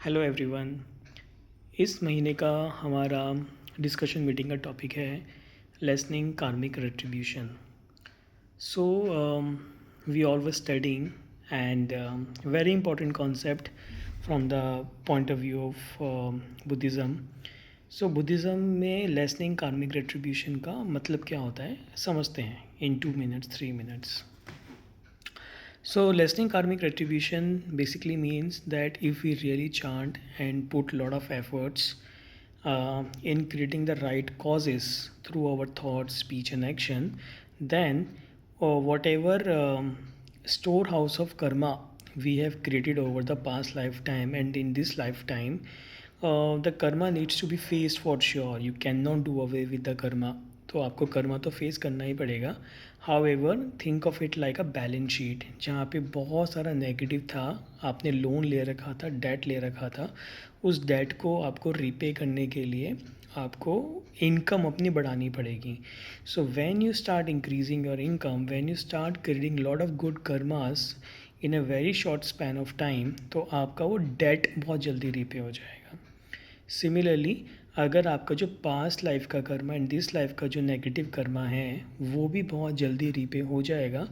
Hello everyone. इस महीने का हमारा डिस्कशन मीटिंग का टॉपिक है lessening karmic retribution. So we all were studying and very important concept from the point of view of Buddhism. So Buddhism में lessening karmic retribution का मतलब क्या होता है समझते हैं इन 2 minutes 3 minutes। So, lessening karmic retribution basically means that if we really chant and put a lot of efforts in creating the right causes through our thoughts, speech, and action, then whatever storehouse of karma we have created over the past lifetime and in this lifetime, the karma needs to be faced for sure. You cannot do away with the karma. तो आपको कर्मा तो face करना ही पड़ेगा। How ever think of it like a balance sheet, जहाँ पे बहुत सारा negative था, आपने लोन ले रखा था, डेट ले रखा था, उस डेट को आपको रीपे करने के लिए आपको इनकम अपनी बढ़ानी पड़ेगी। So when you start increasing your income, when you start creating lot of good karmas in a very short span of time, तो आपका वो डेट बहुत जल्दी रीपे हो जाएगा। सिमिलरली अगर आपका जो पास्ट लाइफ का कर्मा एंड दिस लाइफ का जो नेगेटिव कर्मा है वो भी बहुत जल्दी रीपे हो जाएगा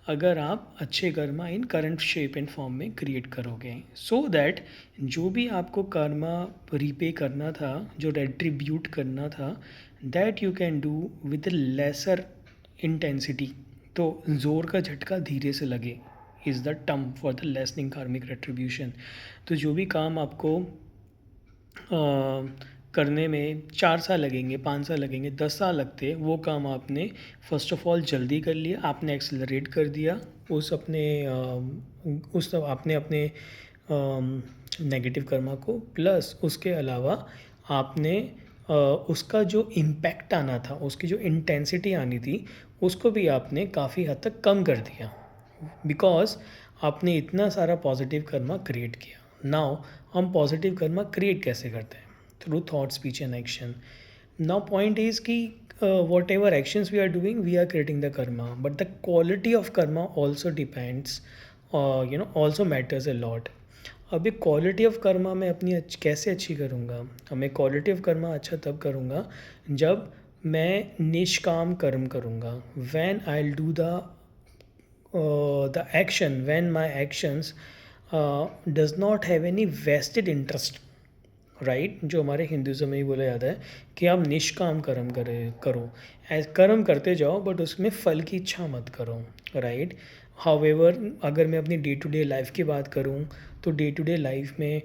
अगर आप अच्छे कर्मा इन करंट शेप एंड फॉर्म में क्रिएट करोगे। सो दैट जो भी आपको कर्मा रीपे करना था, जो रेट्रीब्यूट करना था, that you can do with lesser intensity. तो ज़ोर का झटका धीरे से लगे is the term for the lessening karmic retribution. तो जो भी काम आपको करने में 4 साल लगेंगे, 5 साल लगेंगे, 10 साल लगते, वो काम आपने फ़र्स्ट ऑफ ऑल जल्दी कर लिया, आपने एक्सेलरेट कर दिया उस आपने अपने नेगेटिव कर्मा को, प्लस उसके अलावा आपने उसका जो इम्पैक्ट आना था, उसकी जो इंटेंसिटी आनी थी, उसको भी आपने काफ़ी हद तक कम कर दिया बिकॉज आपने इतना सारा पॉजिटिव कर्मा क्रिएट किया। नाउ हम पॉजिटिव कर्मा क्रिएट कैसे करते हैं? Through thought, speech and action. Now point is कि whatever actions we are doing, we are creating the karma, but the quality of karma also depends, also matters a lot. अभी quality of karma मैं अपनी कैसे अच्छी करूँगा? मैं quality of Karma अच्छा तब करूँगा जब मैं निष्काम कर्म करूँगा। When I will do the action, when my actions does not have any vested interest, right जो हमारे हिंदुज़म में ही बोला जाता है कि आप निष्काम कर्म करो, कर्म करते जाओ बट उसमें फल की इच्छा मत करो, राइट। हाउएवर अगर मैं अपनी डे टू डे लाइफ की बात करूँ तो डे टू डे लाइफ में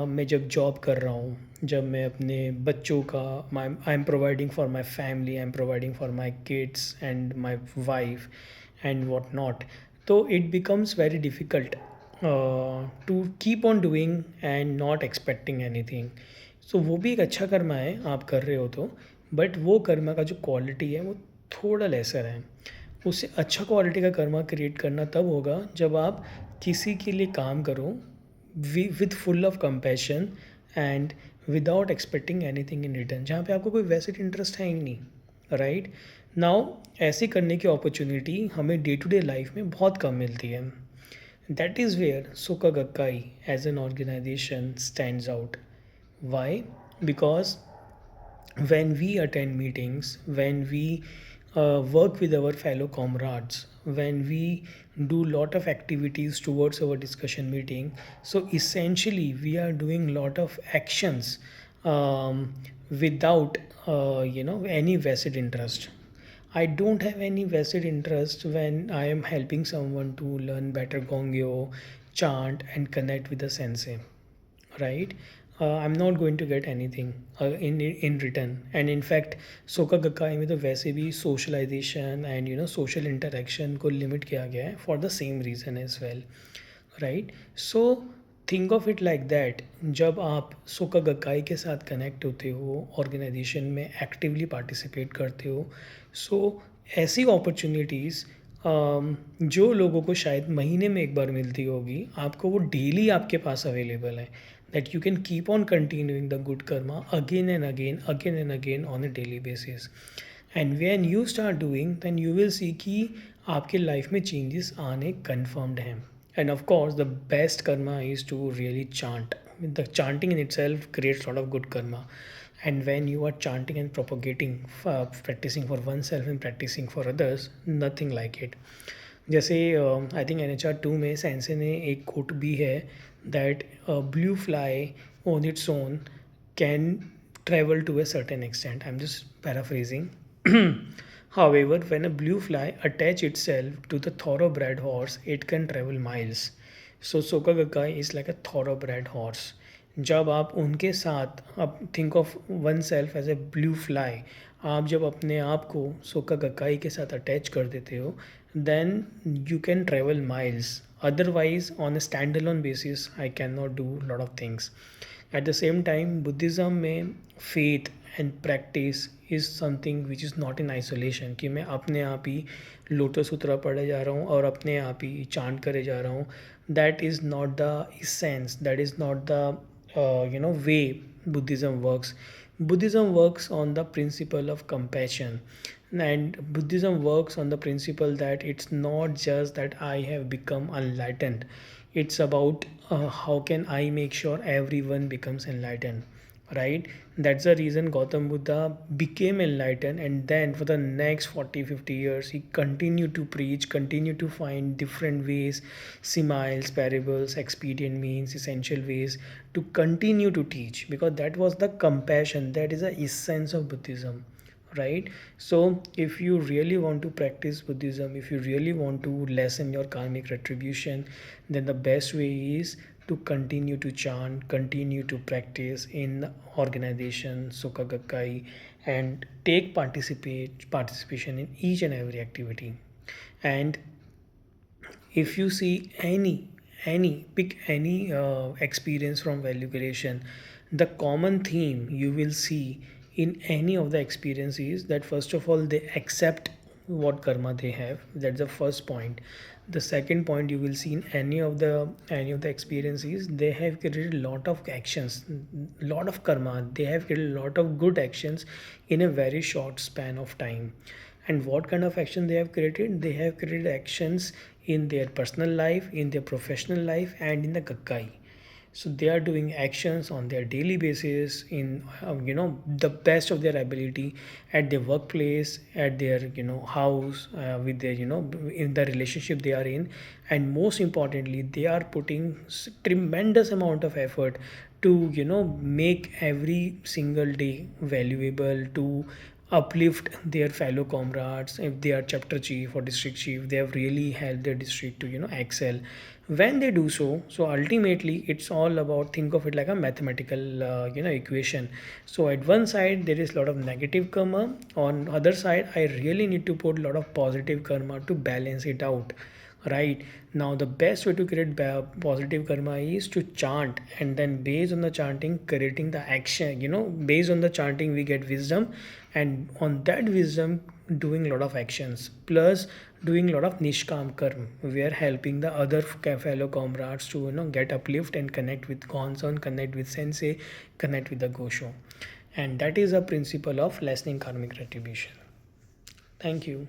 मैं जब जॉब कर रहा हूँ, जब मैं अपने बच्चों का I am providing for my family, I am providing for my kids and my wife and whatnot, so it becomes very difficult to keep on doing and not expecting anything. So वो भी एक अच्छा कर्मा है आप कर रहे हो तो, बट वो कर्मा का जो क्वालिटी है वो थोड़ा लेसर है। उससे अच्छा क्वालिटी का कर्मा क्रिएट करना तब होगा जब आप किसी के लिए काम करो with full of compassion and without expecting anything in return, जहाँ पे आपको कोई वैसे इंटरेस्ट है ही नहीं, राइट। नाउ ऐसे करने की अपॉर्चुनिटी हमें डे टू डे लाइफ में बहुत कम मिलती है। That is where Soka Gakkai as an organization stands out. Why? Because when we attend meetings, when we work with our fellow comrades, when we do lot of activities towards our discussion meeting, so essentially we are doing lot of actions without any vested interest. I don't have any vested interest when I am helping someone to learn better gongyo, chant and connect with the sensei, right? I'm not going to get anything in return. And in fact Soka Gakkai में तो वैसे भी socialization and social interaction को limit किया गया है for the same reason as well, right. So think of it like that, जब आप सोका गक्काई के साथ कनेक्ट होते हो, ऑर्गेनाइजेशन में एक्टिवली पार्टिसिपेट करते हो, सो ऐसी अपॉर्चुनिटीज़ जो लोगों को शायद महीने में एक बार मिलती होगी, आपको वो डेली आपके पास अवेलेबल है, that you can keep on continuing the good karma again and again on a daily basis. And when you start doing, then you will see कि आपके लाइफ में चेंजेस आने confirmed हैं। And of course the best karma is to really chant, the chanting in itself creates a lot of good karma. And when you are chanting and propagating, practicing for oneself and practicing for others, nothing like it. जैसे I think NHR 2 में sense ने एक coat भी है that blue fly on its own can travel to a certain extent. I'm just paraphrasing. However, when a blue fly attach itself to the thoroughbred horse, it can travel miles. So Soka Gakkai is like a thoroughbred horse. जब आप उनके साथ अब think of oneself as a blue fly, आप जब अपने आप को सोका गकाई के साथ अटैच कर देते हो then you can travel miles. Otherwise on a stand alone basis I can not do lot of things. At the same time Buddhism में faith and practice is something which is not in isolation कि मैं अपने आप ही lotus सूत्र पढ़े जा रहा हूँ और अपने आप ही चांट करे जा रहा हूँ. That is not the essence, that is not the way Buddhism works. Buddhism works on the principle of compassion, and Buddhism works on the principle that it's not just that I have become enlightened, it's about how can I make sure everyone becomes enlightened, right? That's the reason Gautam Buddha became enlightened, and then for the next 40-50 years he continued to preach, continued to find different ways, similes, parables, expedient means, essential ways to continue to teach, because that was the compassion, that is the essence of Buddhism, right? So if you really want to practice Buddhism, if you really want to lessen your karmic retribution, then the best way is to continue to chant, continue to practice in organization, Sukha Gakkai, and take participation in each and every activity. And if you see pick any experience from value creation, the common theme you will see in any of the experiences that first of all they accept what karma they have. That's the first point. The second point you will see in any of the experiences, they have created a lot of actions, lot of karma, they have created a lot of good actions in a very short span of time. And what kind of action they have created? They have created actions in their personal life, in their professional life, and in the Gakkai. So they are doing actions on their daily basis in the best of their ability at their workplace, at their house, with their in the relationship they are in, and most importantly they are putting tremendous amount of effort to make every single day valuable, to uplift their fellow comrades. If they are chapter chief or district chief, they have really helped their district to excel. When they do so, so ultimately it's all about, think of it like a mathematical equation. So at one side there is a lot of negative karma, on other side I really need to put a lot of positive karma to balance it out, right? Now the best way to create positive karma is to chant, and then based on the chanting creating the action. Based on the chanting we get wisdom, and on that wisdom doing a lot of actions, plus doing a lot of nishkam karma. We are helping the other fellow comrades to get uplift and connect with Gonson, connect with Sensei, connect with the Gosho. And that is a principle of lessening karmic retribution. Thank you.